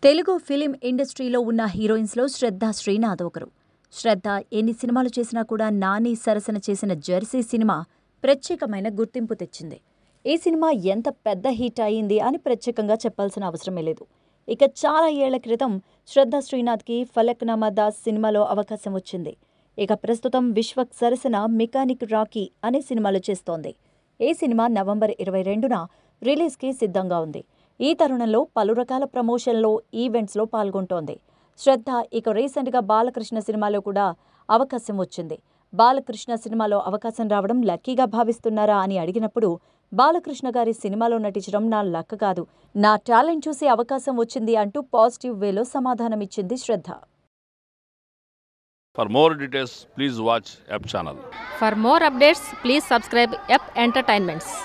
Telugu film ఇండస్ట్రీలో ఉన్న హీరోయిన్స్లో శ్రద్ధ శ్రీనాథ్ ఒకరు. శ్రద్ధ ఎన్ని సినిమాలు చేసినా కూడా నాని సరసన చేసిన జెర్సీ సినిమా ప్రత్యేకమైన గుర్తింపు తెచ్చింది. ఈ సినిమా ఎంత పెద్ద హిట్ అయింది అని ప్రత్యేకంగా చెప్పాల్సిన అవసరమే లేదు. ఇక చాలా ఏళ్ల క్రితం శ్రద్ధ శ్రీనాథ్కి ఫలక్నామా దాస్ సినిమాలో అవకాశం వచ్చింది. ఇక ప్రస్తుతం విశ్వక్ సరసన మెకానిక్ రాకీ అనే సినిమాలు చేస్తోంది. ఈ సినిమా నవంబర్ 22న రిలీజ్కి సిద్ధంగా ఉంది. ఈ తరుణంలో పలు రకాల ప్రమోషన్లో, ఈవెంట్స్లో పాల్గొంటోంది. శ్రద్ధ ఇక రీసెంట్గా బాలకృష్ణ సినిమాలో కూడా అవకాశం వచ్చింది. బాలకృష్ణ సినిమాలో అవకాశం రావడం లక్కీగా భావిస్తున్నారా అని అడిగినప్పుడు, బాలకృష్ణ గారి సినిమాలో నటించడం నా లక్ కాదు, నా టాలెంట్ చూసి అవకాశం వచ్చింది అంటూ పాజిటివ్ వేలో సమాధానమిచ్చింది శ్రద్ధ. For more details, please watch App channel. For more updates, please subscribe App Entertainments.